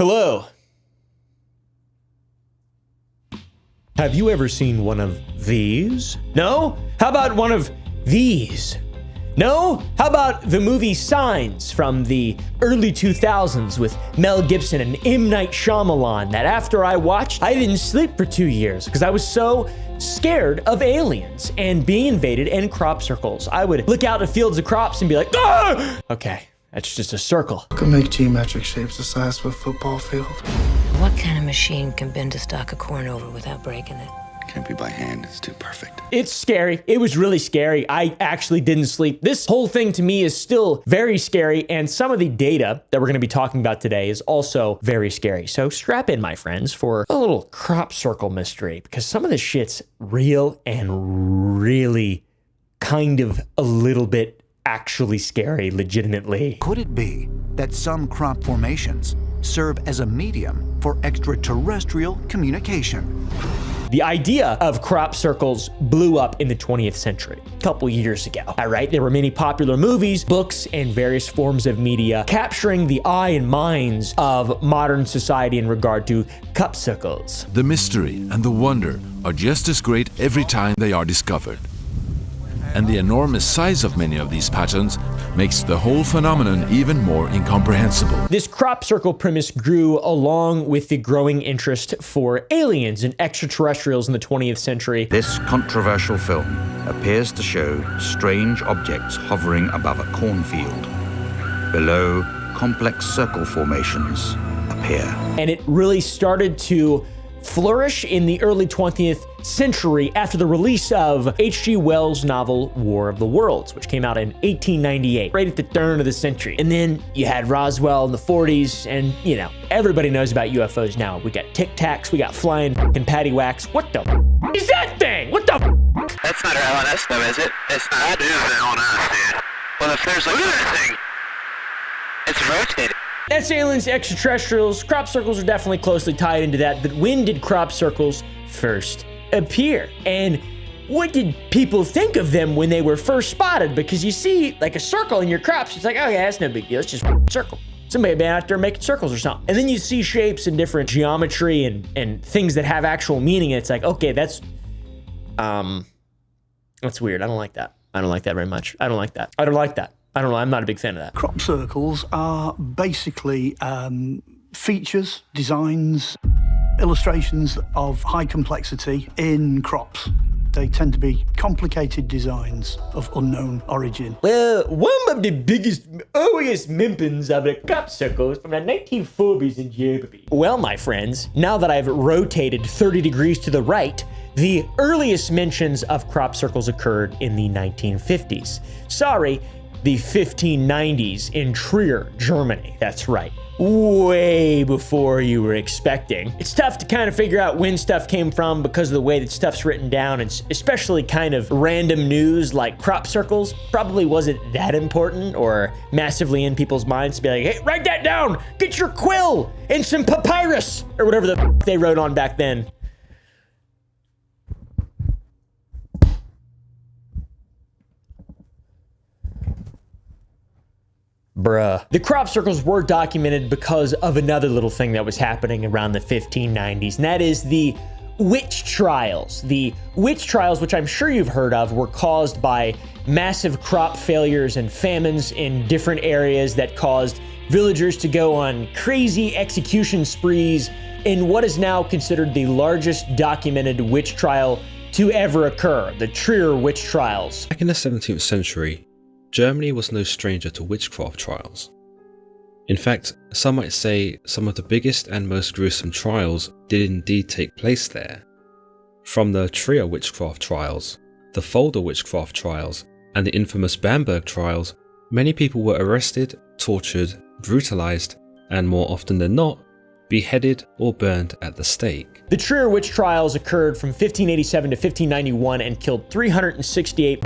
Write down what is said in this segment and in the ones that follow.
Hello. Have you ever seen one of these? No? How about one of these? No? How about the movie Signs from the early 2000s with Mel Gibson and M. Night Shyamalan that after I watched, I didn't sleep for 2 years because I was so scared of aliens and being invaded and crop circles. I would look out at fields of crops and be like, ah! Okay, that's just a circle. I can make geometric shapes the size of a football field. What kind of machine can bend a stalk of corn over without breaking it? Can't be by hand, it's too perfect. It's scary. It was really scary. I actually didn't sleep. This whole thing to me is still very scary, and some of the data that we're gonna be talking about today is also very scary. So strap in, my friends, for a little crop circle mystery, because some of this shit's real and really kind of a little bit actually scary, legitimately. Could it be that some crop formations serve as a medium for extraterrestrial communication? The idea of crop circles blew up in the 20th century, a couple years ago. All right, there were many popular movies, books, and various forms of media capturing the eye and minds of modern society in regard to crop circles. The mystery and the wonder are just as great every time they are discovered. And the enormous size of many of these patterns makes the whole phenomenon even more incomprehensible. This crop circle premise grew along with the growing interest for aliens and extraterrestrials in the 20th century. This controversial film appears to show strange objects hovering above a cornfield. Below, complex circle formations appear. And it really started to flourish in the early 20th century after the release of H.G. Wells' novel War of the Worlds, which came out in 1898, right at the turn of the century. And then you had Roswell in the 40s, and you know, everybody knows about UFOs now. We got Tic Tacs, we got flying fucking paddywhacks. What the is that thing? What the That's not LNS though, is it? It's not. That is LNS, dude. Well, if there's like a thing, it's rotating. That's aliens, extraterrestrials. Crop circles are definitely closely tied into that, but when did crop circles first appear? And what did people think of them when they were first spotted? Because you see like a circle in your crops, it's like, oh yeah, that's no big deal, it's just a circle. Somebody been out there making circles or something. And then you see shapes and different geometry and things that have actual meaning, and it's like, okay, that's weird. I don't like that. I don't like that very much. I don't like that. I don't like that. I don't know, I'm not a big fan of that. Crop circles are basically features, designs, illustrations of high complexity in crops. They tend to be complicated designs of unknown origin. Well, one of the biggest, earliest mentions of the crop circles from the 1940s in Germany. Well, my friends, now that I've rotated 30 degrees to the right, the earliest mentions of crop circles occurred in the 1950s. Sorry, the 1590s in Trier, Germany. That's right. Way before you were expecting. It's tough to kind of figure out when stuff came from because of the way that stuff's written down, and especially kind of random news like crop circles probably wasn't that important or massively in people's minds to be like, hey, write that down, get your quill and some papyrus, or whatever the they wrote on back then. Bruh. The crop circles were documented because of another little thing that was happening around the 1590s, and that is the witch trials. The witch trials, which I'm sure you've heard of, were caused by massive crop failures and famines in different areas that caused villagers to go on crazy execution sprees in what is now considered the largest documented witch trial to ever occur, the Trier witch trials. Back in the 17th century, Germany was no stranger to witchcraft trials. In fact, some might say some of the biggest and most gruesome trials did indeed take place there. From the Trier witchcraft trials, the Fulda witchcraft trials, and the infamous Bamberg trials, many people were arrested, tortured, brutalized, and more often than not, beheaded or burned at the stake. The Trier witch trials occurred from 1587 to 1591 and killed 368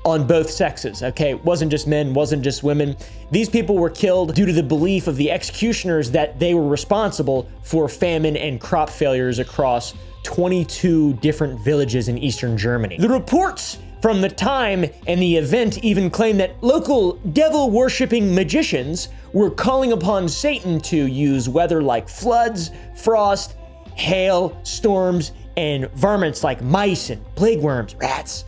on both sexes, okay? It wasn't just men, wasn't just women. These people were killed due to the belief of the executioners that they were responsible for famine and crop failures across 22 different villages in eastern Germany. The reports from the time and the event even claim that local devil-worshipping magicians were calling upon Satan to use weather like floods, frost, hail, storms, and varmints like mice and plague worms, rats.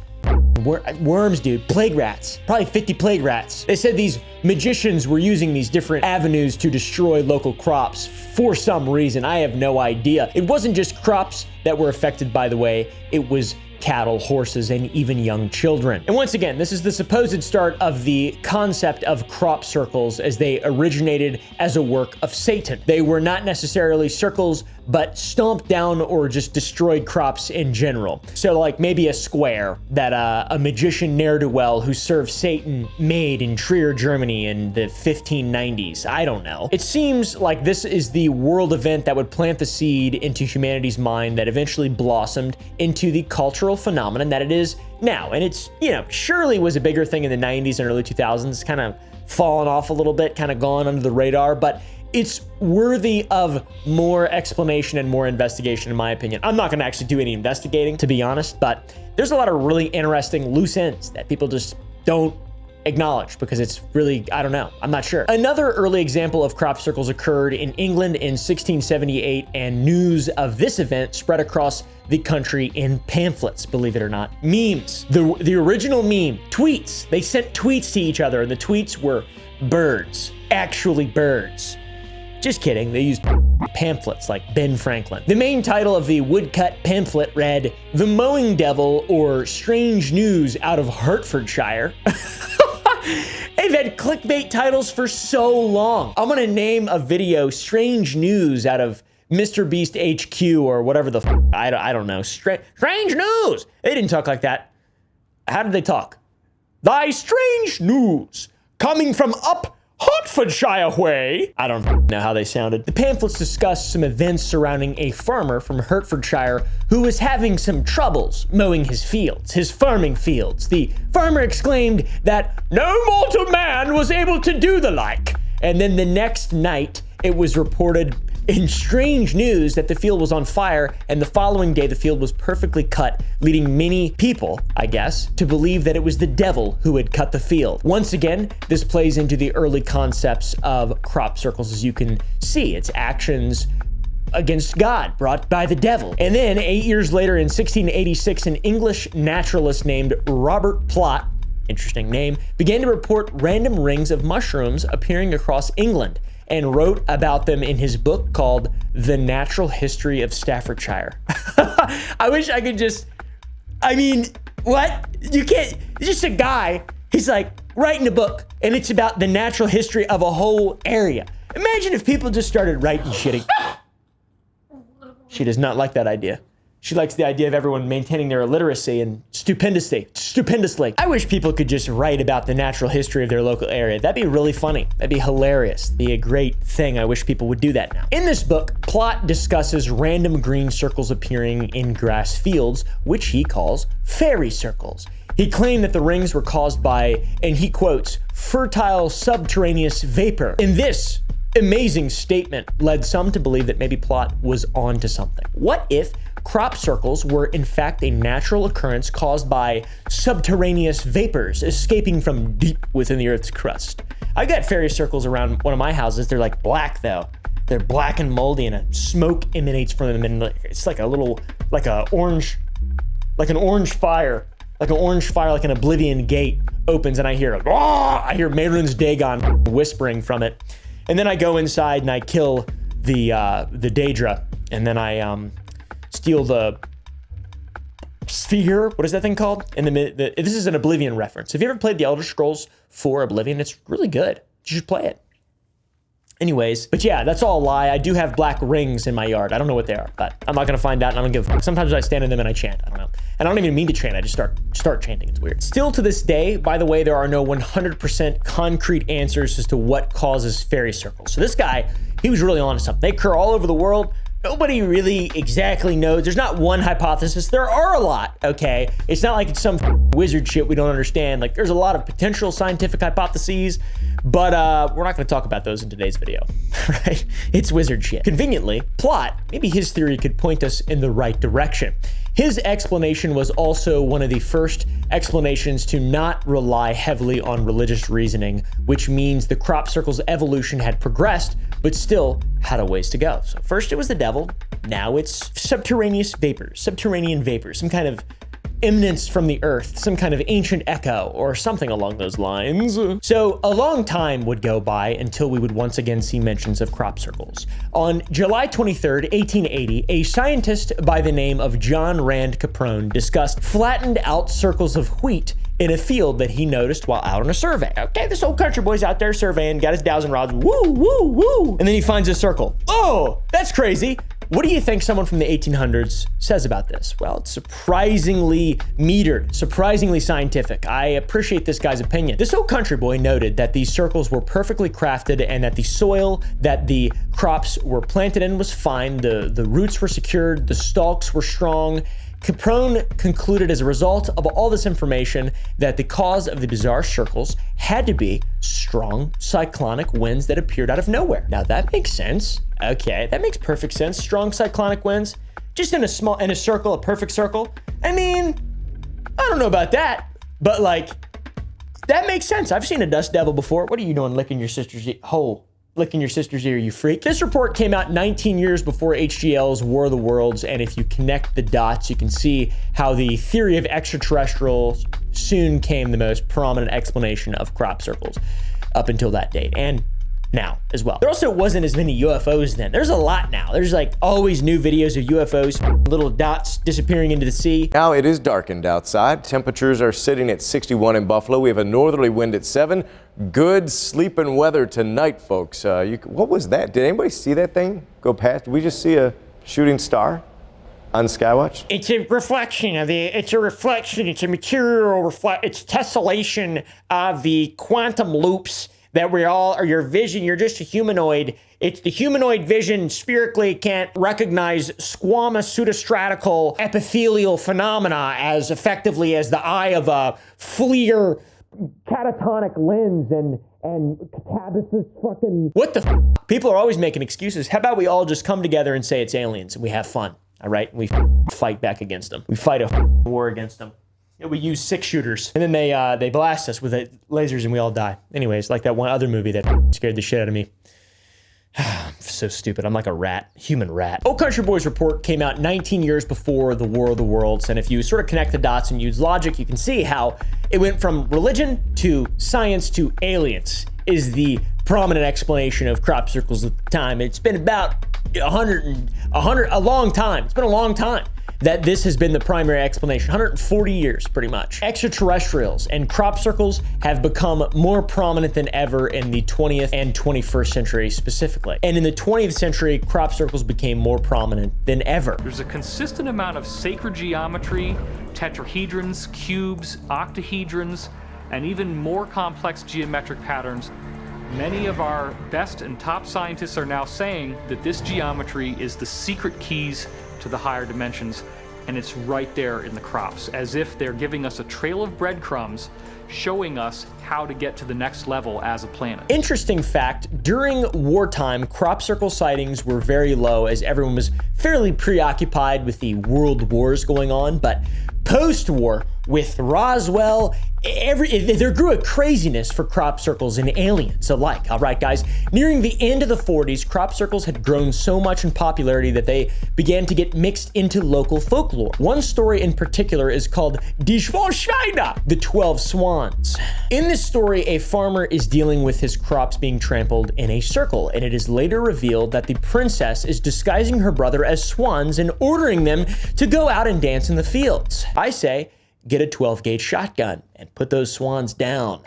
Worms, dude, plague rats, probably 50 plague rats. They said these magicians were using these different avenues to destroy local crops for some reason. I have no idea. It wasn't just crops that were affected, by the way. It was cattle, horses, and even young children. And once again, this is the supposed start of the concept of crop circles as they originated as a work of Satan. They were not necessarily circles, but stomped down or just destroyed crops in general. So like maybe a square that a magician ne'er-do-well who served Satan made in Trier, Germany in the 1590s. I don't know. It seems like this is the world event that would plant the seed into humanity's mind that eventually blossomed into the cultural phenomenon that it is now. And it's, you know, surely was a bigger thing in the 90s and early 2000s, kind of fallen off a little bit, kind of gone under the radar, but it's worthy of more explanation and more investigation, in my opinion. I'm not going to actually do any investigating, to be honest, but there's a lot of really interesting loose ends that people just don't acknowledge because it's really, I don't know, I'm not sure. Another early example of crop circles occurred in England in 1678, and news of this event spread across the country in pamphlets, believe it or not. Memes, the original meme, tweets. They sent tweets to each other, and the tweets were birds, actually birds. Just kidding, they used pamphlets like Ben Franklin. The main title of the woodcut pamphlet read, "The Mowing Devil or Strange News Out of Hertfordshire." They've had clickbait titles for so long. I'm gonna name a video Strange News out of Mr. Beast HQ or whatever the I don't know. Strange News! They didn't talk like that. How did they talk? "Thy strange news coming from up Hertfordshire way." I don't know how they sounded. The pamphlets discussed some events surrounding a farmer from Hertfordshire who was having some troubles mowing his fields, his farming fields. The farmer exclaimed that no mortal man was able to do the like. And then the next night, it was reported in strange news that the field was on fire, and the following day the field was perfectly cut, leading many people, I guess, to believe that it was the devil who had cut the field. Once again, this plays into the early concepts of crop circles, as you can see. It's actions against God brought by the devil. And then 8 years later in 1686, an English naturalist named Robert Plot, interesting name, began to report random rings of mushrooms appearing across England, and wrote about them in his book called The Natural History of Staffordshire. I wish I could just, I mean, what? You can't, it's just a guy, he's like writing a book, and it's about the natural history of a whole area. Imagine if people just started writing shitting. She does not like that idea. She likes the idea of everyone maintaining their illiteracy and stupendously. I wish people could just write about the natural history of their local area. That'd be really funny. That'd be hilarious. Be a great thing. I wish people would do that now. In this book, Plot discusses random green circles appearing in grass fields, which he calls fairy circles. He claimed that the rings were caused by, and he quotes, fertile subterraneous vapor. In this amazing statement led some to believe that maybe Plot was onto something. What if crop circles were in fact a natural occurrence caused by subterraneous vapors escaping from deep within the Earth's crust? I got fairy circles around one of my houses. They're like black though. They're black and moldy, and a smoke emanates from them, and it's like a little, like an orange fire, like an Oblivion gate opens, and I hear Mayrun's Dagon whispering from it. And then I go inside and I kill the Daedra, and then I steal the sphere. What is that thing called? This is an Oblivion reference. Have you ever played the Elder Scrolls 4 Oblivion? It's really good. You should play it. Anyways, but yeah, that's all a lie. I do have black rings in my yard. I don't know what they are, but I'm not gonna find out, and I don't give a fuck. Sometimes I stand in them and I chant. I don't know. And I don't even mean to chant. I just start chanting. It's weird. Still to this day, by the way, there are no 100% concrete answers as to what causes fairy circles. So this guy, he was really onto something. They occur all over the world. Nobody really exactly knows. There's not one hypothesis. There are a lot, okay? It's not like it's some wizard shit we don't understand. Like, there's a lot of potential scientific hypotheses, but we're not gonna talk about those in today's video, right? It's wizard shit. Conveniently, Plot, maybe his theory could point us in the right direction. His explanation was also one of the first explanations to not rely heavily on religious reasoning, which means the crop circle's evolution had progressed, but still had a ways to go. So first it was the devil, now it's subterranean vapors, some kind of eminence from the earth, some kind of ancient echo or something along those lines. So a long time would go by until we would once again see mentions of crop circles. On July 23rd, 1880, a scientist by the name of John Rand Caprone discussed flattened out circles of wheat in a field that he noticed while out on a survey. Okay, this old country boy's out there surveying, got his dowsing rods, woo, woo, woo, and then he finds a circle. Oh, that's crazy. What do you think someone from the 1800s says about this? Well, it's surprisingly metered, surprisingly scientific. I appreciate this guy's opinion. This old country boy noted that these circles were perfectly crafted and that the soil that the crops were planted in was fine. The roots were secured, the stalks were strong. Caprone concluded as a result of all this information that the cause of the bizarre circles had to be strong cyclonic winds that appeared out of nowhere. Now that makes sense. Okay, that makes perfect sense. Strong cyclonic winds, just in a circle, a perfect circle. I mean, I don't know about that, but like, that makes sense. I've seen a dust devil before. What are you doing licking your sister's hole? Licking your sister's ear, you freak. This report came out 19 years before HGL's War of the Worlds, and if you connect the dots, you can see how the theory of extraterrestrials soon came the most prominent explanation of crop circles up until that date, and now as well. There also wasn't as many UFOs then. There's a lot now. There's like always new videos of UFOs, little dots disappearing into the sea. Now it is darkened outside. Temperatures are sitting at 61 in Buffalo. We have a northerly wind at 7. Good sleeping weather tonight, folks. What was that? Did anybody see that thing go past? Did we just see a shooting star on Skywatch? It's a reflection of it's a material it's tessellation of the quantum loops that we all are your vision. You're just a humanoid. It's the humanoid vision spherically can't recognize squamous pseudostratical epithelial phenomena as effectively as the eye of a FLIR catatonic lens and catabasis fucking... What the f? People are always making excuses. How about we all just come together and say it's aliens and we have fun, all right? We fight back against them. We fight a war against them. We use 6-shooters, and then they blast us with lasers and we all die. Anyways, like that one other movie that scared the shit out of me. So stupid. I'm like a rat, human rat. Old Country Boys report came out 19 years before the War of the Worlds, and if you sort of connect the dots and use logic, you can see how it went from religion to science to aliens is the prominent explanation of crop circles at the time. It's been about a long time. It's been a long time that this has been the primary explanation, 140 years pretty much. Extraterrestrials and crop circles have become more prominent than ever in the 20th and 21st century specifically. And in the 20th century, crop circles became more prominent than ever. There's a consistent amount of sacred geometry, tetrahedrons, cubes, octahedrons, and even more complex geometric patterns. Many of our best and top scientists are now saying that this geometry is the secret keys to the higher dimensions, and it's right there in the crops, as if they're giving us a trail of breadcrumbs showing us how to get to the next level as a planet. Interesting fact, during wartime, crop circle sightings were very low as everyone was fairly preoccupied with the world wars going on, but post-war, with Roswell, there grew a craziness for crop circles and aliens alike. All right, guys, nearing the end of the 40s, crop circles had grown so much in popularity that they began to get mixed into local folklore. One story in particular is called Die Schwalschweine, the 12 Swans. In this story, a farmer is dealing with his crops being trampled in a circle, and it is later revealed that the princess is disguising her brother as swans and ordering them to go out and dance in the fields. I say, get a 12-gauge shotgun and put those swans down.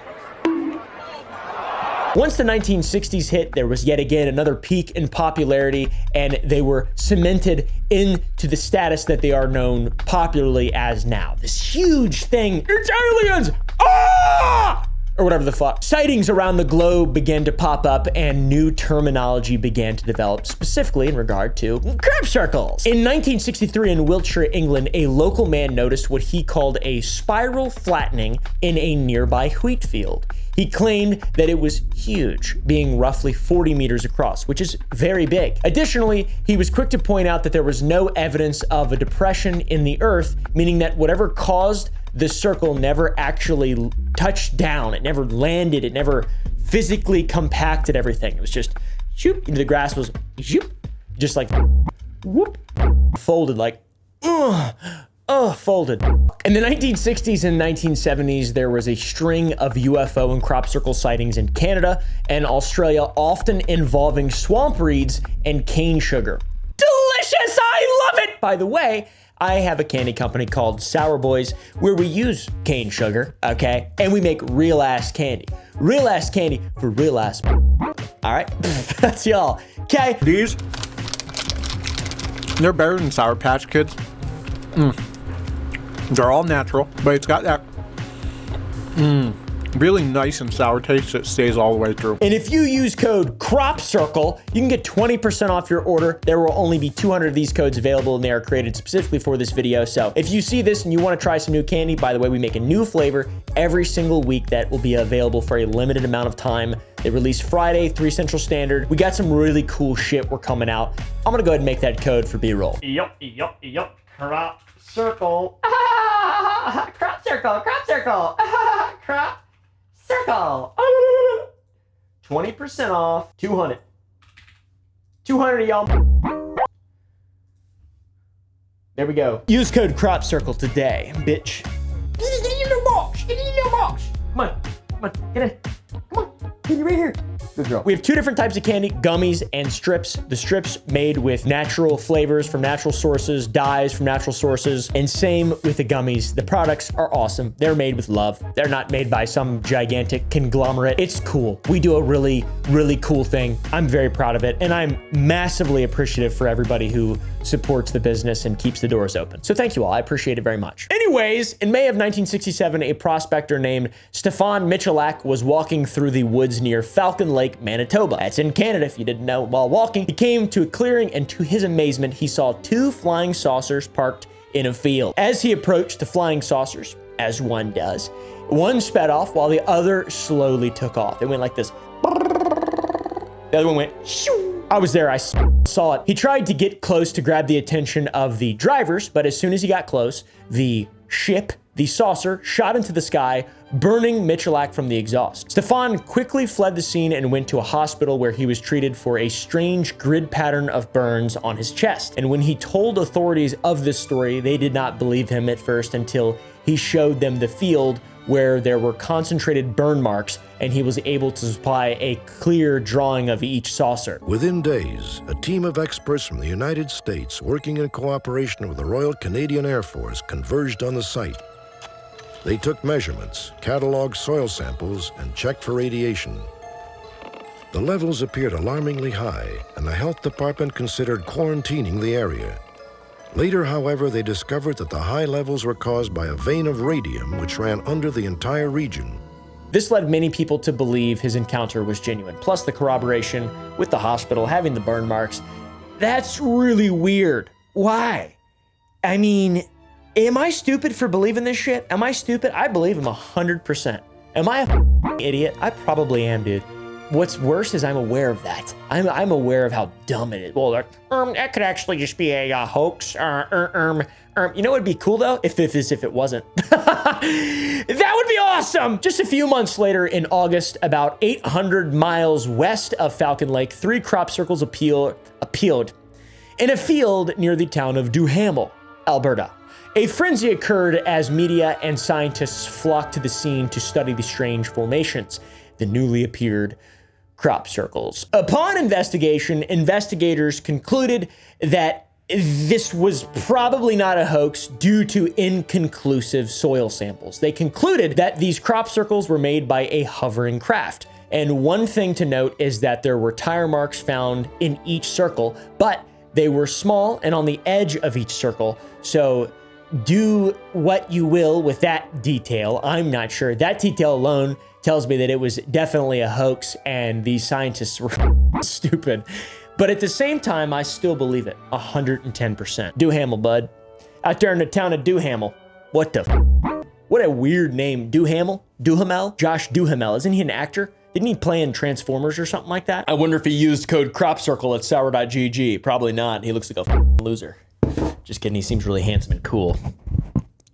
Once the 1960s hit, there was yet again another peak in popularity, and they were cemented into the status that they are known popularly as now. This huge thing, it's aliens! Ah! or whatever the fuck. Sightings around the globe began to pop up and new terminology began to develop, specifically in regard to crop circles. In 1963 in Wiltshire, England, a local man noticed what he called a spiral flattening in a nearby wheat field. He claimed that it was huge, being roughly 40 meters across, which is very big. Additionally, he was quick to point out that there was no evidence of a depression in the earth, meaning that whatever caused the circle never actually touched down. It never landed. It never physically compacted everything. It was just shoop into the grass, was shoop, just like whoop, folded like folded. In the 1960s and 1970s, there was a string of UFO and crop circle sightings in Canada and Australia, often involving swamp reeds and cane sugar. Delicious! I love it! By the way, I have a candy company called Sour Boys where we use cane sugar, okay? And we make real ass candy. Real ass candy for real ass. All right, that's y'all, okay? These, they're better than Sour Patch Kids. They're all natural, but it's got that really nice and sour taste that stays all the way through. And if you use code CROPCIRCLE, you can get 20% off your order. There will only be 200 of these codes available, and they are created specifically for this video. So if you see this and you want to try some new candy, by the way, we make a new flavor every single week that will be available for a limited amount of time. They release Friday, 3 Central Standard. We got some really cool shit we're coming out. I'm gonna go ahead and make that code for B-roll. Yup. Crop circle. Crop circle. Crop circle. 20% off, 200. 200 of y'all. There we go. Use code CROPCIRCLE today, bitch. Get in your box. Come on, get in. Come on, get right here. Good girl. We have 2 different types of candy, gummies and strips. The strips made with natural flavors from natural sources, dyes from natural sources, and same with the gummies. The products are awesome. They're made with love. They're not made by some gigantic conglomerate. It's cool. We do a really, really cool thing. I'm very proud of it, and I'm massively appreciative for everybody who supports the business and keeps the doors open. So thank you all. I appreciate it very much. Anyways, in May of 1967, a prospector named Stefan Michalak was walking through the woods near Falcon Lake, Manitoba. That's in Canada, if you didn't know. While walking, he came to a clearing, and to his amazement, he saw 2 flying saucers parked in a field. As he approached the flying saucers, as one does, one sped off while the other slowly took off. It went like this. The other one went shoo. I was there, I saw it. He tried to get close to grab the attention of the drivers, but as soon as he got close, the saucer shot into the sky, burning Michalak from the exhaust. Stefan quickly fled the scene and went to a hospital where he was treated for a strange grid pattern of burns on his chest. And when he told authorities of this story, they did not believe him at first until he showed them the field where there were concentrated burn marks, and he was able to supply a clear drawing of each saucer. Within days, a team of experts from the United States, working in cooperation with the Royal Canadian Air Force, converged on the site. They took measurements, cataloged soil samples, and checked for radiation. The levels appeared alarmingly high, and the health department considered quarantining the area. Later, however, they discovered that the high levels were caused by a vein of radium which ran under the entire region. This led many people to believe his encounter was genuine, plus the corroboration with the hospital having the burn marks. That's really weird. Why? I mean, am I stupid for believing this shit? Am I stupid? I believe him 100%. Am I a idiot? I probably am, dude. What's worse is I'm aware of that. I'm aware of how dumb it is. Well, that could actually just be a hoax. You know what would be cool though? If it wasn't. That would be awesome. Just a few months later in August, about 800 miles west of Falcon Lake, 3 crop circles appealed in a field near the town of Duhamel, Alberta. A frenzy occurred as media and scientists flocked to the scene to study the strange formations, the newly appeared crop circles. Upon investigation, investigators concluded that this was probably not a hoax due to inconclusive soil samples. They concluded that these crop circles were made by a hovering craft. And one thing to note is that there were tire marks found in each circle, but they were small and on the edge of each circle. So do what you will with that detail. I'm not sure. That detail alone tells me that it was definitely a hoax and these scientists were stupid. But at the same time, I still believe it 110%. Duhamel, bud. Out there in the town of Duhamel. What the What a weird name. Duhamel? Duhamel? Josh Duhamel. Isn't he an actor? Didn't he play in Transformers or something like that? I wonder if he used code CropCircle at sour.gg. Probably not. He looks like a loser. Just kidding. He seems really handsome and cool.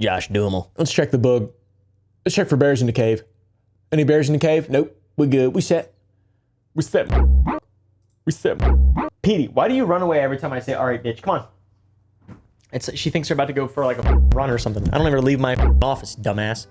Josh Duhamel. Let's check the bug. Let's check for bears in the cave. Any bears in the cave? Nope. We good. We set. We set. We set. Petey, why do you run away every time I say, all right, bitch? Come on. She thinks they're about to go for like a run or something. I don't ever leave my office, dumbass.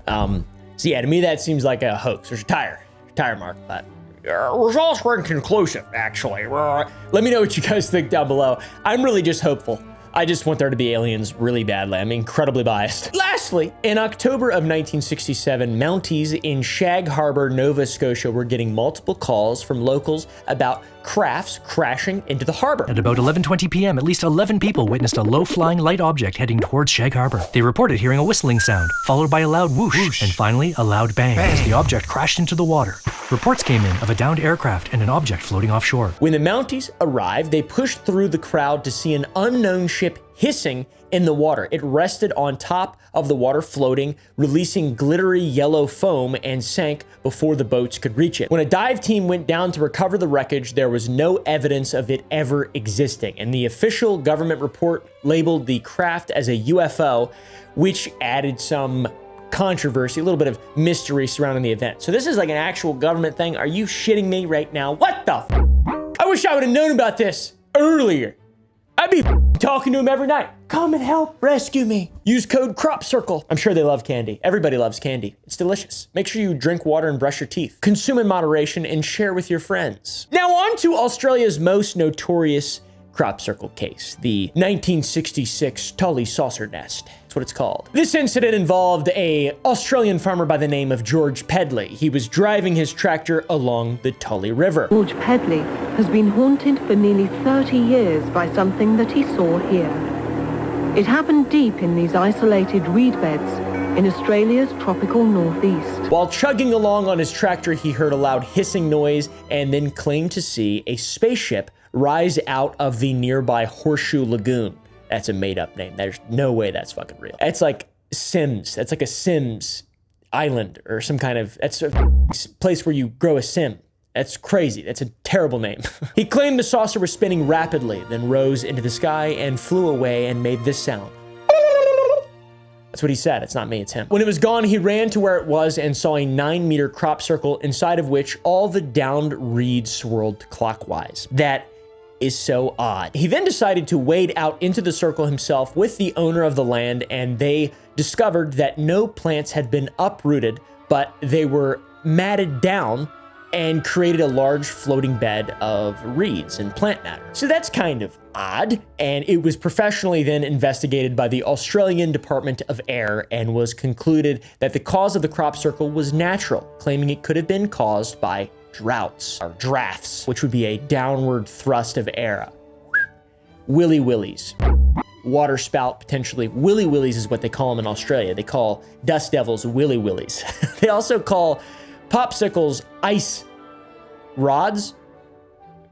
So yeah, to me that seems like a hoax. There's a tire mark, but results were inconclusive, actually. Let me know what you guys think down below. I'm really just hopeful. I just want there to be aliens really badly. I'm incredibly biased. Lastly, in October of 1967, Mounties in Shag Harbor, Nova Scotia were getting multiple calls from locals about crafts crashing into the harbor. At about 11:20 p.m., at least 11 people witnessed a low-flying light object heading towards Shag Harbor. They reported hearing a whistling sound, followed by a loud whoosh, and finally a loud bang as the object crashed into the water. Reports came in of a downed aircraft and an object floating offshore. When the Mounties arrived, they pushed through the crowd to see an unknown ship hissing in the water. It rested on top of the water floating, releasing glittery yellow foam, and sank before the boats could reach it. When a dive team went down to recover the wreckage, there was no evidence of it ever existing, and the official government report labeled the craft as a UFO, which added some controversy, a little bit of mystery surrounding the event. So this is like an actual government thing. Are you shitting me right now? What the I wish I would have known about this earlier. I'd be talking to him every night. Come and help rescue me. Use code CropCircle. I'm sure they love candy. Everybody loves candy. It's delicious. Make sure you drink water and brush your teeth. Consume in moderation and share with your friends. Now on to Australia's most notorious crop circle case, the 1966 Tully saucer nest. That's what it's called. This incident involved an Australian farmer by the name of George Pedley. He was driving his tractor along the Tully River. George Pedley has been haunted for nearly 30 years by something that he saw here. It happened deep in these isolated reed beds in Australia's tropical northeast. While chugging along on his tractor, he heard a loud hissing noise and then claimed to see a spaceship rise out of the nearby Horseshoe Lagoon. That's a made-up name. There's no way that's fucking real. It's like Sims. That's like a Sims island or some kind of, that's a place where you grow a sim. That's crazy. That's a terrible name. He claimed the saucer was spinning rapidly, then rose into the sky and flew away and made this sound. That's what he said. It's not me, it's him. When it was gone, he ran to where it was and saw a 9-meter crop circle inside of which all the downed reeds swirled clockwise. That is so odd. He then decided to wade out into the circle himself with the owner of the land, and they discovered that no plants had been uprooted, but they were matted down and created a large floating bed of reeds and plant matter. So that's kind of odd, and it was professionally then investigated by the Australian Department of Air and was concluded that the cause of the crop circle was natural, claiming it could have been caused by droughts or drafts, which would be a downward thrust of air. Willy willies. Water spout, potentially. Willy willies is what they call them in Australia. They call dust devils willy willies. They also call popsicles ice rods.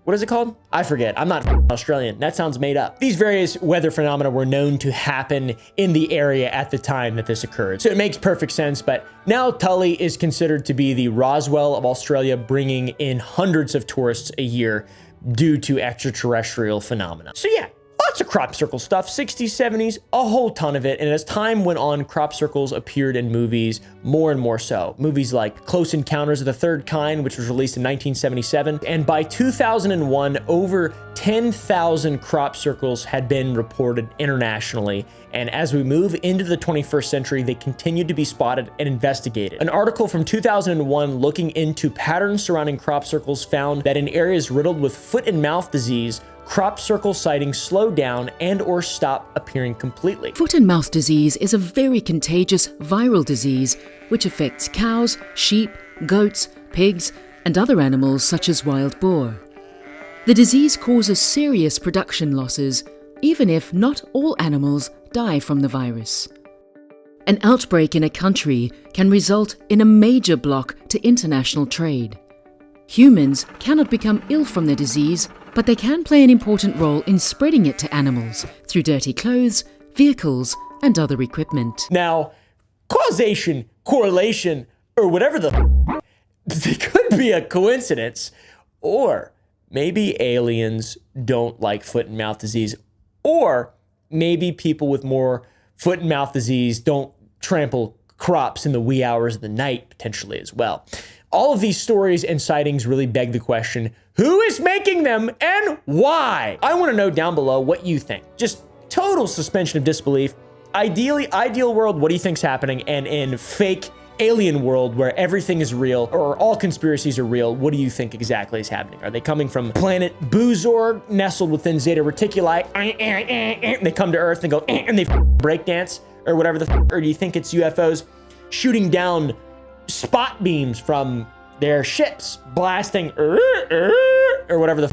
What is it called? I forget. I'm not Australian. That sounds made up. These various weather phenomena were known to happen in the area at the time that this occurred. So it makes perfect sense, but now Tully is considered to be the Roswell of Australia, bringing in hundreds of tourists a year due to extraterrestrial phenomena. So yeah, lots of crop circle stuff, 60s, 70s, a whole ton of it. And as time went on, crop circles appeared in movies more and more so. Movies like Close Encounters of the Third Kind, which was released in 1977. And by 2001, over 10,000 crop circles had been reported internationally. And as we move into the 21st century, they continue to be spotted and investigated. An article from 2001 looking into patterns surrounding crop circles found that in areas riddled with foot and mouth disease, crop circle sightings slow down and or stop appearing completely. Foot and mouth disease is a very contagious viral disease which affects cows, sheep, goats, pigs, and other animals such as wild boar. The disease causes serious production losses, even if not all animals die from the virus. An outbreak in a country can result in a major block to international trade. Humans cannot become ill from the disease, but they can play an important role in spreading it to animals through dirty clothes, vehicles, and other equipment. Now, causation, correlation, or whatever it could be a coincidence, or maybe aliens don't like foot and mouth disease, or maybe people with more foot and mouth disease don't trample crops in the wee hours of the night, potentially as well. All of these stories and sightings really beg the question, who is making them and why? I want to know down below what you think. Just total suspension of disbelief. Ideal world, what do you think's happening? And in fake alien world where everything is real or all conspiracies are real, what do you think exactly is happening? Are they coming from planet Boozorg nestled within Zeta Reticuli? And they come to Earth and go and they breakdance or whatever or do you think it's UFOs shooting down spot beams from their ships, blasting or whatever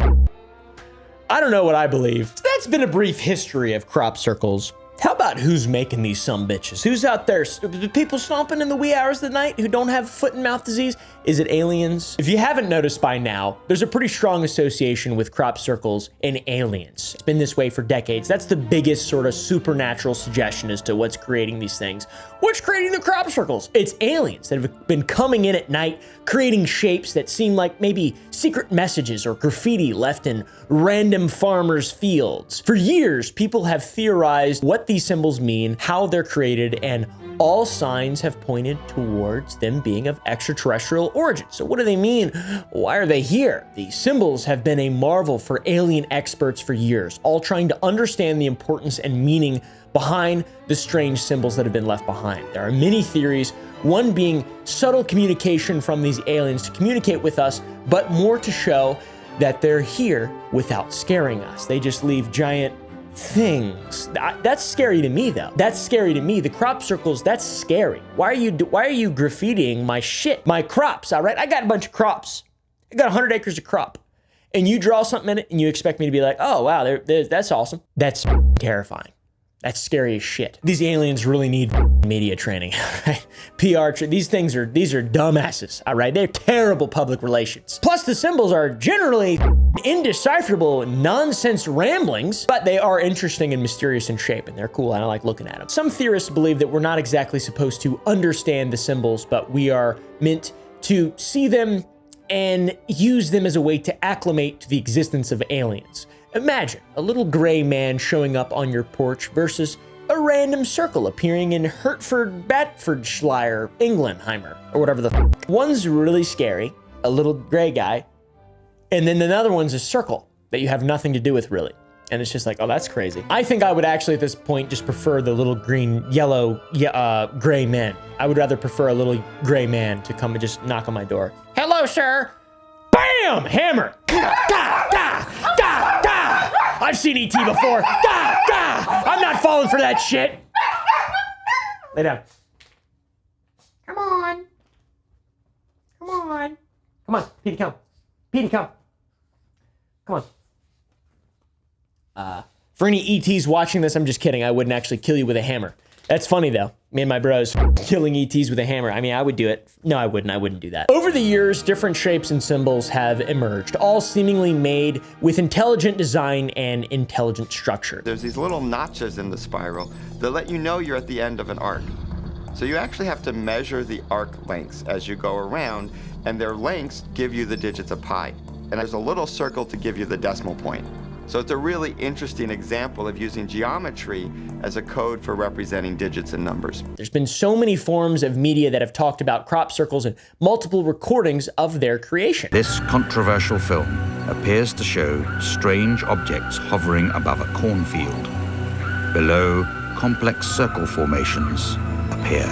I don't know what I believe. So that's been a brief history of crop circles. How about who's making these sumbitches? Who's out there? People stomping in the wee hours of the night who don't have foot and mouth disease? Is it aliens? If you haven't noticed by now, there's a pretty strong association with crop circles and aliens. It's been this way for decades. That's the biggest sort of supernatural suggestion as to what's creating these things. What's creating the crop circles? It's aliens that have been coming in at night, creating shapes that seem like maybe secret messages or graffiti left in random farmers' fields. For years, people have theorized what these symbols mean, how they're created, and all signs have pointed towards them being of extraterrestrial origin. So what do they mean? Why are they here? These symbols have been a marvel for alien experts for years, all trying to understand the importance and meaning behind the strange symbols that have been left behind. There are many theories, one being subtle communication from these aliens to communicate with us, but more to show that they're here without scaring us. They just leave giant things. That's scary to me though. That's scary to me. The crop circles, that's scary. Why are you graffitiing my shit, my crops, all right? I got a bunch of crops. I got 100 acres of crop. And you draw something in it and you expect me to be like, oh wow, that's awesome. That's terrifying. That's scary as shit. These aliens really need media training, right? These are dumbasses, all right? They're terrible public relations. Plus the symbols are generally indecipherable nonsense ramblings, but they are interesting and mysterious in shape and they're cool and I like looking at them. Some theorists believe that we're not exactly supposed to understand the symbols, but we are meant to see them and use them as a way to acclimate to the existence of aliens. Imagine a little gray man showing up on your porch versus a random circle appearing in Hertford, Bedfordshire, Englandheimer, or whatever the One's really scary, a little gray guy, and then another one's a circle that you have nothing to do with really. And it's just like, oh, that's crazy. I think I would actually at this point just prefer the little green, yellow, gray men. I would rather prefer a little gray man to come and just knock on my door. Hello, sir. Bam! Hammer. Da, da, da, da, da. I've seen E.T. before. Da, da. I'm not falling for that shit. Lay down. Come on. Come on. Come on, Petey, come. Petey, come. Come on. For any ETs watching this, I'm just kidding. I wouldn't actually kill you with a hammer. That's funny though. Me and my bros killing ETs with a hammer. I mean, I would do it. No, I wouldn't do that. Over the years, different shapes and symbols have emerged, all seemingly made with intelligent design and intelligent structure. There's these little notches in the spiral that let you know you're at the end of an arc. So you actually have to measure the arc lengths as you go around, and their lengths give you the digits of pi. And there's a little circle to give you the decimal point. So it's a really interesting example of using geometry as a code for representing digits and numbers. There's been so many forms of media that have talked about crop circles and multiple recordings of their creation. This controversial film appears to show strange objects hovering above a cornfield. Below, complex circle formations appear.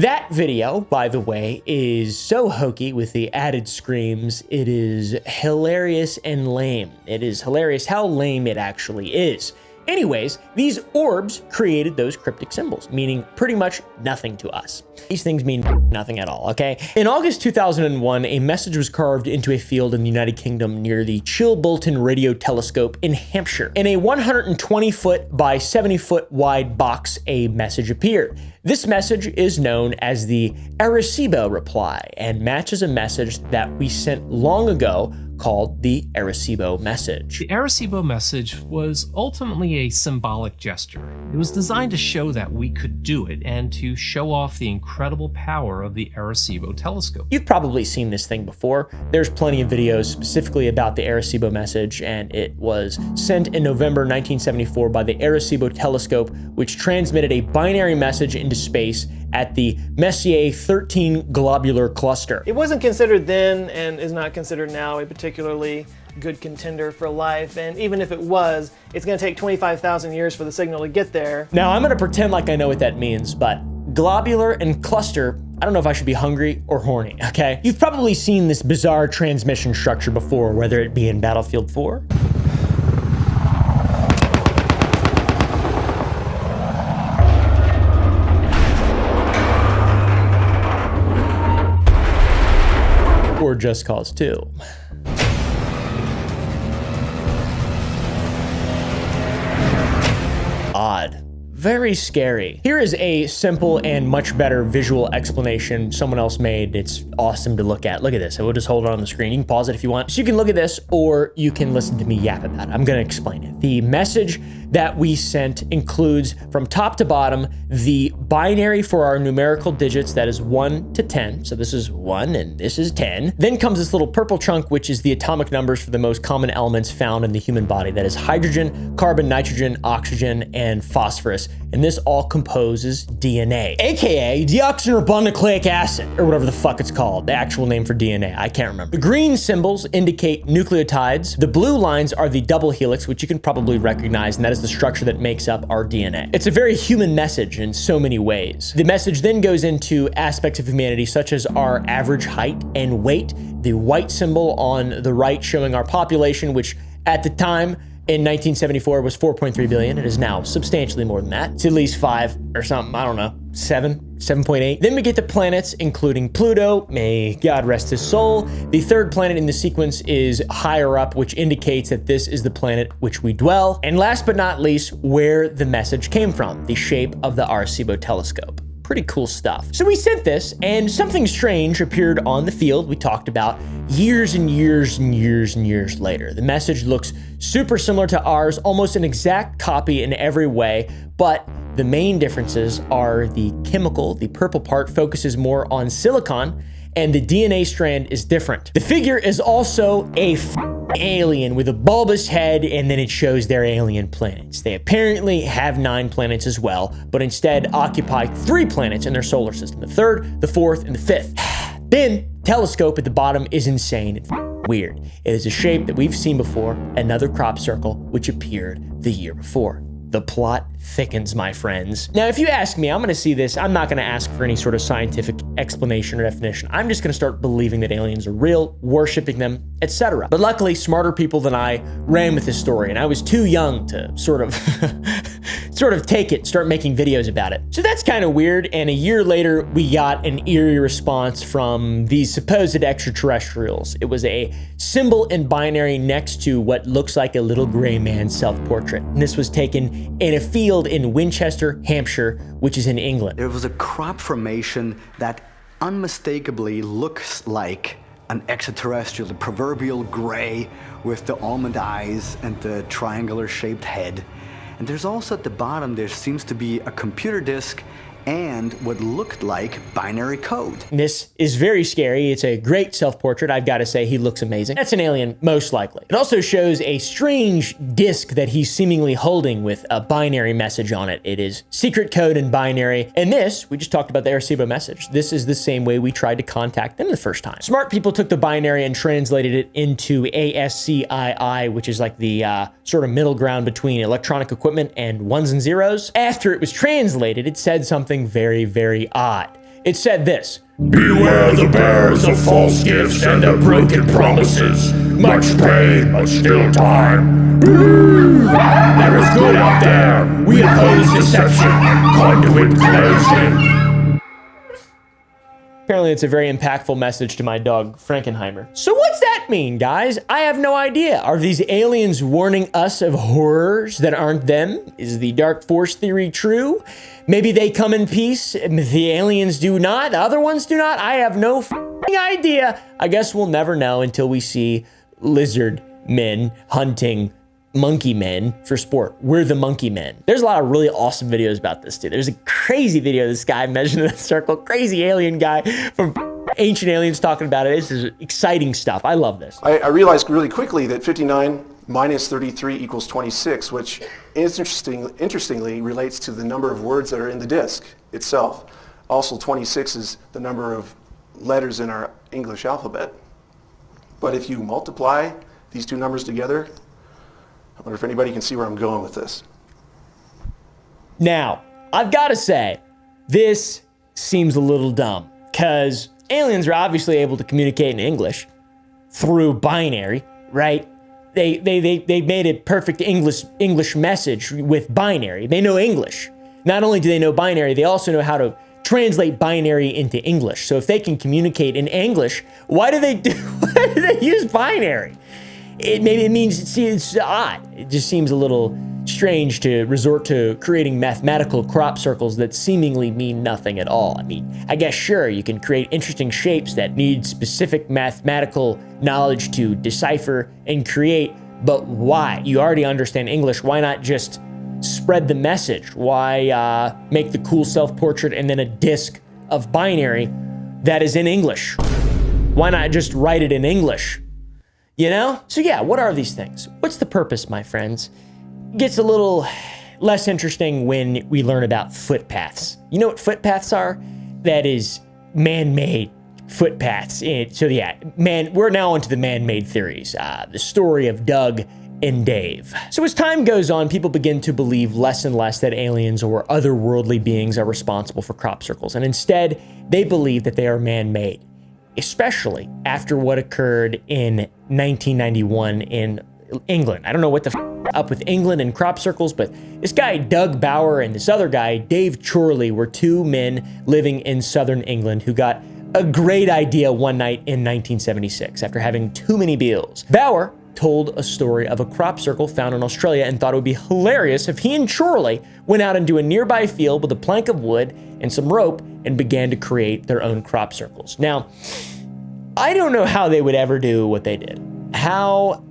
That video, by the way, is so hokey with the added screams. It is hilarious and lame. It is hilarious how lame it actually is. Anyways, these orbs created those cryptic symbols, meaning pretty much nothing to us. These things mean nothing at all, okay? In August 2001, a message was carved into a field in the United Kingdom near the Chilbolton Radio Telescope in Hampshire. In a 120-foot by 70-foot wide box, a message appeared. This message is known as the Arecibo reply and matches a message that we sent long ago called the Arecibo message. The Arecibo message was ultimately a symbolic gesture. It was designed to show that we could do it and to show off the incredible power of the Arecibo telescope. You've probably seen this thing before. There's plenty of videos specifically about the Arecibo message, and it was sent in November 1974 by the Arecibo telescope, which transmitted a binary message into space at the Messier 13 globular cluster. It wasn't considered then and is not considered now a particularly good contender for life, and even if it was, it's going to take 25,000 years for the signal to get there. Now I'm going to pretend like I know what that means, but globular and cluster, I don't know if I should be hungry or horny, okay? You've probably seen this bizarre transmission structure before, whether it be in Battlefield 4, or Just Cause 2. Odd. Very scary. Here is a simple and much better visual explanation someone else made. It's awesome to look at. Look at this. I will just hold it on the screen. You can pause it if you want. So you can look at this or you can listen to me yap about it. I'm going to explain it. The message that we sent includes from top to bottom the binary for our numerical digits, that is 1 to 10. So this is 1 and this is 10. Then comes this little purple chunk, which is the atomic numbers for the most common elements found in the human body. That is hydrogen, carbon, nitrogen, oxygen, and phosphorus. And this all composes DNA, aka deoxyribonucleic acid, or whatever the fuck it's called, the actual name for DNA, I can't remember. The green symbols indicate nucleotides. The blue lines are the double helix, which you can probably recognize, and that is the structure that makes up our DNA. It's a very human message in so many ways. The message then goes into aspects of humanity, such as our average height and weight, the white symbol on the right showing our population, which at the time, in 1974 was 4.3 billion. It is now substantially more than that. It's at least 5 or something, I don't know, 7.8. Then we get the planets, including Pluto, may God rest his soul. The third planet in the sequence is higher up, which indicates that this is the planet which we dwell. And last but not least, where the message came from, the shape of the Arecibo telescope. Pretty cool stuff. So we sent this, and something strange appeared on the field we talked about years and years and years and years later. The message looks super similar to ours, almost an exact copy in every way, but the main differences are the chemical. The purple part focuses more on silicon, and the DNA strand is different. The figure is also a alien with a bulbous head, and then it shows their alien planets. They apparently have 9 planets as well, but instead occupy 3 planets in their solar system, the 3rd, the 4th, and the 5th. Then, telescope at the bottom is insane and weird. It is a shape that we've seen before, another crop circle, which appeared the year before. The plot thickens, my friends. Now, if you ask me, I'm gonna see this. I'm not gonna ask for any sort of scientific explanation or definition. I'm just gonna start believing that aliens are real, worshiping them, etc. But luckily, smarter people than I ran with this story, and I was too young to sort of take it, start making videos about it. So that's kind of weird, and a year later, we got an eerie response from these supposed extraterrestrials. It was a symbol in binary next to what looks like a little gray man's self-portrait. And this was taken in a field in Winchester, Hampshire, which is in England. There was a crop formation that unmistakably looks like an extraterrestrial, the proverbial gray with the almond eyes and the triangular shaped head. And there's also at the bottom, there seems to be a computer disk and what looked like binary code. This is very scary. It's a great self-portrait. I've got to say, he looks amazing. That's an alien, most likely. It also shows a strange disc that he's seemingly holding with a binary message on it. It is secret code in binary. And this, we just talked about the Arecibo message. This is the same way we tried to contact them the first time. Smart people took the binary and translated it into ASCII, which is like the sort of middle ground between electronic equipment and ones and zeros. After it was translated, it said something very, very odd. It said this: "Beware the bearers of false gifts and their broken promises. Much pain, but still time. There is good out there! We oppose deception! Conduit closing! Apparently it's a very impactful message to my dog, Frankenheimer. So what's that mean, guys? I have no idea. Are these aliens warning us of horrors that aren't them? Is the dark force theory true? Maybe they come in peace, the aliens do not, the other ones do not? I have no idea. I guess we'll never know until we see lizard men hunting monkey men for sport. We're the monkey men. There's a lot of really awesome videos about this, too. There's a crazy video of this guy measuring the circle, crazy alien guy from Ancient Aliens talking about it. This is exciting stuff. I love this. I realized really quickly that 59 minus 33 equals 26, which interestingly relates to the number of words that are in the disc itself. Also, 26 is the number of letters in our English alphabet. But if you multiply these two numbers together, I wonder if anybody can see where I'm going with this. Now, I've got to say, this seems a little dumb, because aliens are obviously able to communicate in English through binary, right? They made a perfect English message with binary. They know English. Not only do they know binary, they also know how to translate binary into English. So if they can communicate in English, why do they use binary? It means it's odd. It just seems a little strange to resort to creating mathematical crop circles that seemingly mean nothing at all. I mean, I guess sure, you can create interesting shapes that need specific mathematical knowledge to decipher and create, but why? You already understand English. Why not just spread the message? Why make the cool self-portrait and then a disc of binary that is in English? Why not just write it in English? You know? So yeah, what are these things? What's the purpose, my friends? It gets a little less interesting when we learn about footpaths. You know what footpaths are? That is man-made footpaths. So yeah, we're now onto the man-made theories. The story of Doug and Dave. So as time goes on, people begin to believe less and less that aliens or otherworldly beings are responsible for crop circles. And instead, they believe that they are man-made. Especially after what occurred in 1991 in England. I don't know what the up with England and crop circles, but this guy, Doug Bauer, and this other guy, Dave Chorley, were two men living in southern England who got a great idea one night in 1976 after having too many beers. Bauer told a story of a crop circle found in Australia and thought it would be hilarious if he and Chorley went out into a nearby field with a plank of wood and some rope and began to create their own crop circles. Now, I don't know how they would ever do what they did. How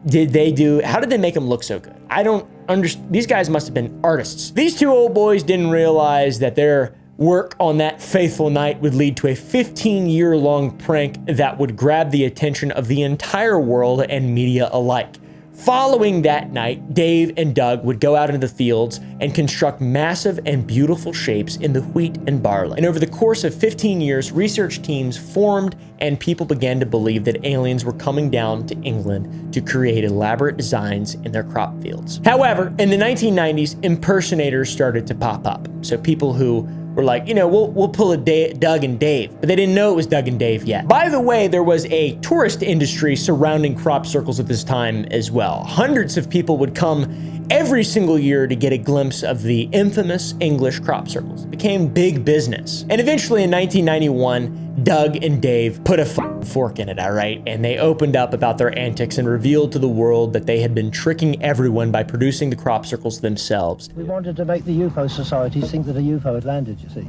did they make them look so good? I don't understand. These guys must have been artists. These two old boys didn't realize that their work on that fateful night would lead to a 15-year-long prank that would grab the attention of the entire world and media alike. Following that night, Dave and Doug would go out into the fields and construct massive and beautiful shapes in the wheat and barley. And over the course of 15 years, research teams formed and people began to believe that aliens were coming down to England to create elaborate designs in their crop fields. However, in the 1990s, impersonators started to pop up. So people who were like, you know, we'll pull a Doug and Dave, but they didn't know it was Doug and Dave yet. By the way, there was a tourist industry surrounding crop circles at this time as well. Hundreds of people would come every single year to get a glimpse of the infamous English crop circles. It became big business. And eventually in 1991, Doug and Dave put a fork in it, all right? And they opened up about their antics and revealed to the world that they had been tricking everyone by producing the crop circles themselves. We wanted to make the UFO societies think that a UFO had landed, you see.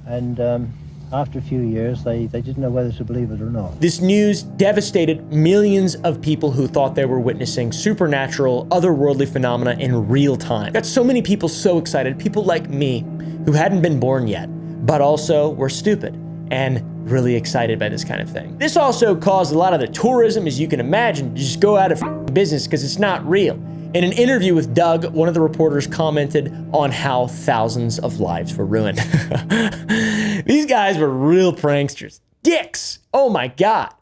And after a few years, they didn't know whether to believe it or not. This news devastated millions of people who thought they were witnessing supernatural, otherworldly phenomena in real time. Got so many people so excited, people like me, who hadn't been born yet, but also were stupid and really excited by this kind of thing. This also caused a lot of the tourism, as you can imagine, to just go out of business because it's not real. In an interview with Doug, one of the reporters commented on how thousands of lives were ruined. These guys were real pranksters. Dicks! Oh my God.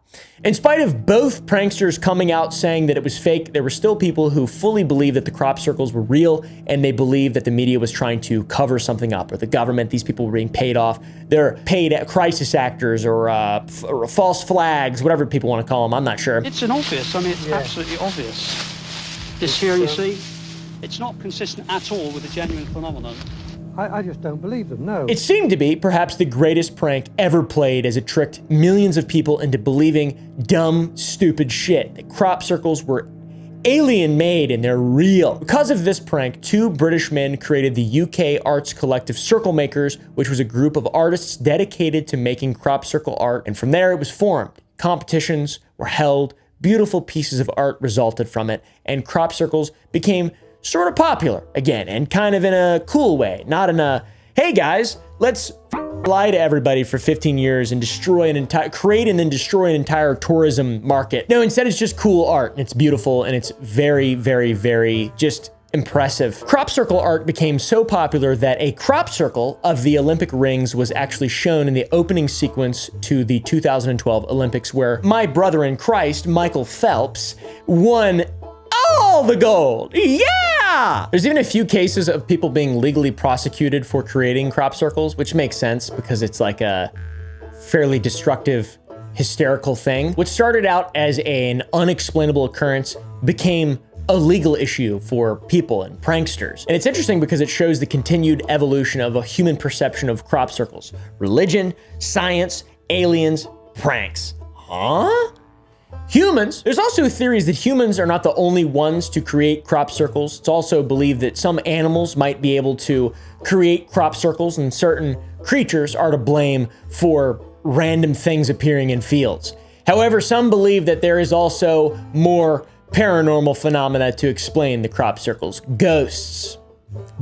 In spite of both pranksters coming out saying that it was fake, there were still people who fully believed that the crop circles were real, and they believed that the media was trying to cover something up, or the government, these people were being paid off. They're paid crisis actors or false flags, whatever people want to call them, I'm not sure. It's an obvious, I mean, it's absolutely obvious. This here, you see, It's not consistent at all with a genuine phenomenon. I just don't believe them, no. It seemed to be perhaps the greatest prank ever played, as it tricked millions of people into believing dumb, stupid shit, that crop circles were alien made and they're real. Because of this prank, 2 British men created the UK arts collective Circle Makers, which was a group of artists dedicated to making crop circle art, and from there it was formed. Competitions were held, beautiful pieces of art resulted from it, and crop circles became sort of popular again, and kind of in a cool way, not in a, hey guys, let's lie to everybody for 15 years and destroy an entire, create and then destroy an entire tourism market. No, instead it's just cool art, and it's beautiful, and it's very, very, very just impressive. Crop circle art became so popular that a crop circle of the Olympic rings was actually shown in the opening sequence to the 2012 Olympics, where my brother in Christ, Michael Phelps, won all the gold. Yeah! There's even a few cases of people being legally prosecuted for creating crop circles, which makes sense because it's like a fairly destructive, hysterical thing. What started out as an unexplainable occurrence became a legal issue for people and pranksters. And it's interesting because it shows the continued evolution of a human perception of crop circles. Religion, science, aliens, pranks. Huh? Humans, there's also theories that humans are not the only ones to create crop circles. It's also believed that some animals might be able to create crop circles, and certain creatures are to blame for random things appearing in fields. However, some believe that there is also more paranormal phenomena to explain the crop circles. Ghosts.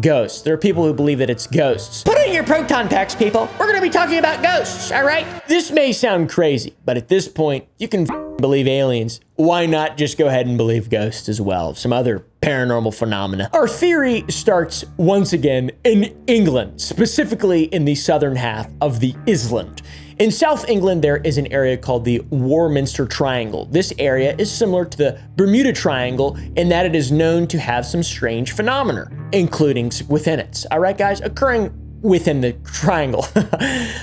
Ghosts. There are people who believe that it's ghosts. Put in your proton packs, people. We're gonna be talking about ghosts, all right? This may sound crazy, but at this point, you can believe aliens. Why not just go ahead and believe ghosts as well? Some other paranormal phenomena. Our theory starts once again in England, specifically in the southern half of the island. In South England, there is an area called the Warminster Triangle. This area is similar to the Bermuda Triangle in that it is known to have some strange phenomena, including within it. All right, guys, occurring within the triangle.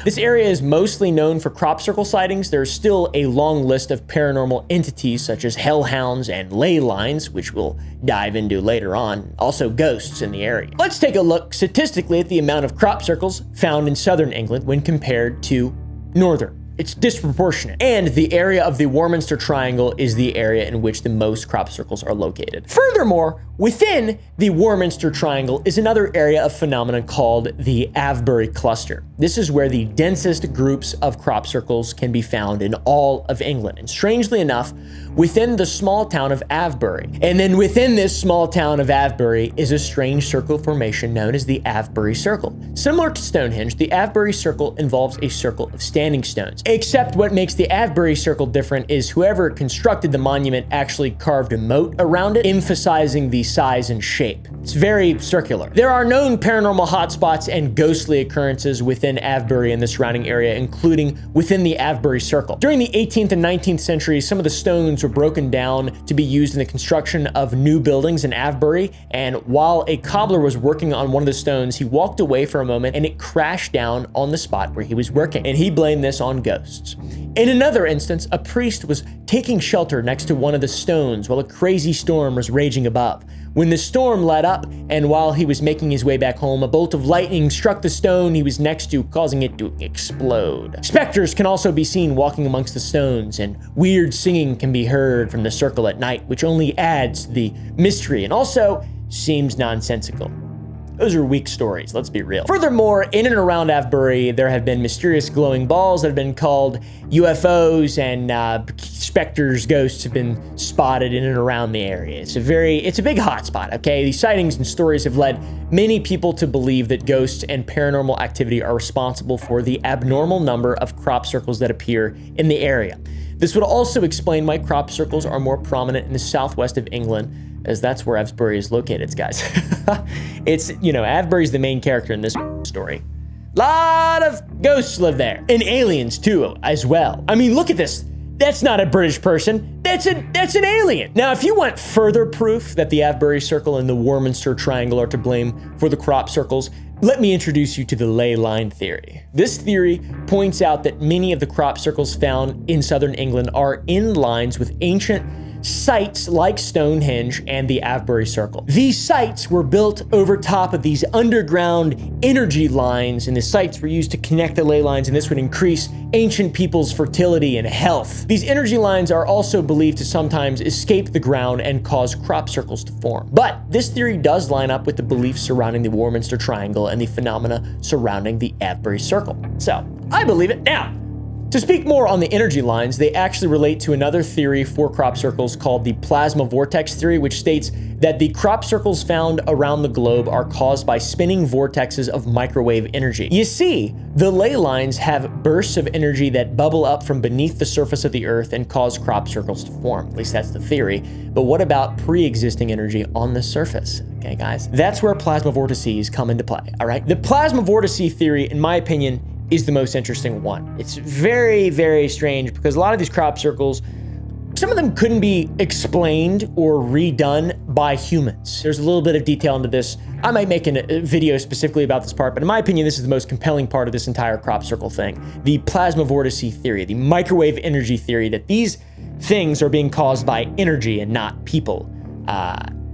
This area is mostly known for crop circle sightings. There's still a long list of paranormal entities such as hellhounds and ley lines, which we'll dive into later on. Also ghosts in the area. Let's take a look statistically at the amount of crop circles found in southern England when compared to northern. It's disproportionate. And the area of the Warminster Triangle is the area in which the most crop circles are located. Furthermore, within the Warminster Triangle is another area of phenomena called the Avebury Cluster. This is where the densest groups of crop circles can be found in all of England. And strangely enough, within the small town of Avebury, and then within this small town of Avebury is a strange circle formation known as the Avebury Circle. Similar to Stonehenge, the Avebury Circle involves a circle of standing stones. Except what makes the Avebury Circle different is whoever constructed the monument actually carved a moat around it, emphasizing the size and shape. It's very circular. There are known paranormal hotspots and ghostly occurrences within Avebury and the surrounding area, including within the Avebury Circle. During the 18th and 19th centuries, some of the stones were broken down to be used in the construction of new buildings in Avebury, and while a cobbler was working on one of the stones, he walked away for a moment and it crashed down on the spot where he was working, and he blamed this on ghosts. In another instance, a priest was taking shelter next to one of the stones while a crazy storm was raging above. When the storm let up, and while he was making his way back home, a bolt of lightning struck the stone he was next to, causing it to explode. Specters can also be seen walking amongst the stones, and weird singing can be heard from the circle at night, which only adds to the mystery and also seems nonsensical. Those are weak stories, let's be real. Furthermore, in and around Avebury, there have been mysterious glowing balls that have been called UFOs, and specters, ghosts have been spotted in and around the area. It's a big hotspot, okay? These sightings and stories have led many people to believe that ghosts and paranormal activity are responsible for the abnormal number of crop circles that appear in the area. This would also explain why crop circles are more prominent in the southwest of England, as that's where Avebury is located, guys. It's, Avebury's the main character in this story. Lot of ghosts live there, and aliens too, as well. I mean, look at this. That's not a British person. That's an alien. Now, if you want further proof that the Avebury Circle and the Warminster Triangle are to blame for the crop circles, let me introduce you to the ley line theory. This theory points out that many of the crop circles found in southern England are in lines with ancient sites like Stonehenge and the Avebury Circle. These sites were built over top of these underground energy lines, and the sites were used to connect the ley lines, and this would increase ancient people's fertility and health. These energy lines are also believed to sometimes escape the ground and cause crop circles to form. But this theory does line up with the beliefs surrounding the Warminster Triangle and the phenomena surrounding the Avebury Circle. So, I believe it. Now, to speak more on the energy lines, they actually relate to another theory for crop circles called the plasma vortex theory, which states that the crop circles found around the globe are caused by spinning vortexes of microwave energy. You see, the ley lines have bursts of energy that bubble up from beneath the surface of the earth and cause crop circles to form. At least that's the theory. But what about pre-existing energy on the surface? Okay, guys, that's where plasma vortices come into play, all right? The plasma vortice theory, in my opinion, is the most interesting one. It's very, very strange because a lot of these crop circles, some of them couldn't be explained or redone by humans. There's a little bit of detail into this. I might make a video specifically about this part, but in my opinion, this is the most compelling part of this entire crop circle thing. The plasma vortice theory, the microwave energy theory, that these things are being caused by energy and not people.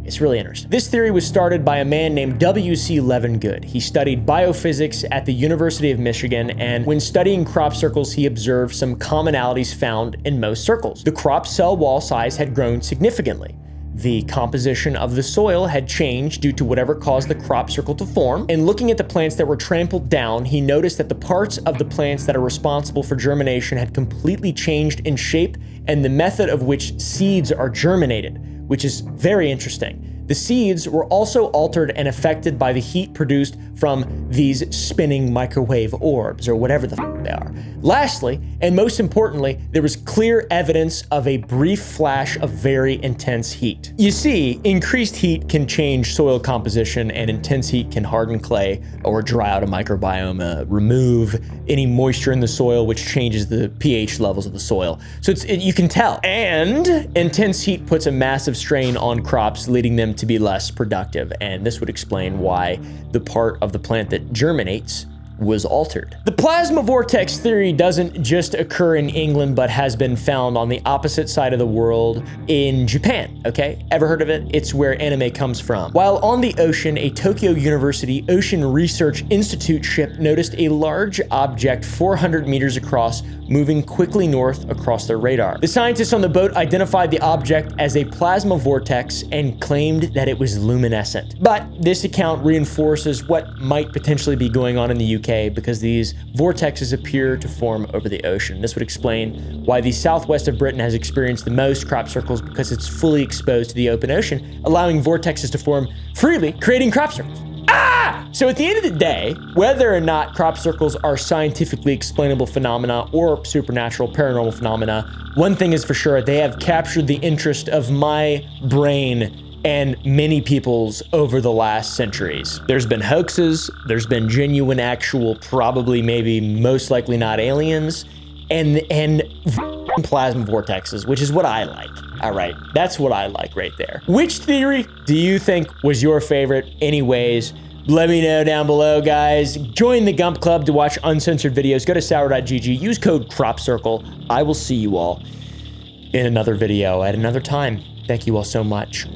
It's really interesting. This theory was started by a man named W.C. Levengood. He studied biophysics at the University of Michigan, and when studying crop circles, he observed some commonalities found in most circles. The crop cell wall size had grown significantly. The composition of the soil had changed due to whatever caused the crop circle to form. And looking at the plants that were trampled down, he noticed that the parts of the plants that are responsible for germination had completely changed in shape and the method of which seeds are germinated, which is very interesting. The seeds were also altered and affected by the heat produced from these spinning microwave orbs, or whatever the f they are. Lastly, and most importantly, there was clear evidence of a brief flash of very intense heat. You see, increased heat can change soil composition, and intense heat can harden clay or dry out a microbiome, remove any moisture in the soil, which changes the pH levels of the soil. So you can tell. And intense heat puts a massive strain on crops, leading them to be less productive. And this would explain why the part of the plant that germinates was altered. The plasma vortex theory doesn't just occur in England, but has been found on the opposite side of the world in Japan, okay? Ever heard of it? It's where anime comes from. While on the ocean, a Tokyo University Ocean Research Institute ship noticed a large object 400 meters across moving quickly north across their radar. The scientists on the boat identified the object as a plasma vortex and claimed that it was luminescent. But this account reinforces what might potentially be going on in the UK, because these vortexes appear to form over the ocean. This would explain why the southwest of Britain has experienced the most crop circles, because it's fully exposed to the open ocean, allowing vortexes to form freely, creating crop circles. So at the end of the day, whether or not crop circles are scientifically explainable phenomena or supernatural paranormal phenomena, one thing is for sure, they have captured the interest of my brain and many people's over the last centuries. There's been hoaxes, there's been genuine, actual, probably, maybe, most likely not aliens, and plasma vortexes, which is what I like. All right, that's what I like right there. Which theory do you think was your favorite? Anyways, let me know down below, guys. Join the Gump Club to watch uncensored videos. Go to sour.gg, use code CROPCIRCLE. I will see you all in another video at another time. Thank you all so much.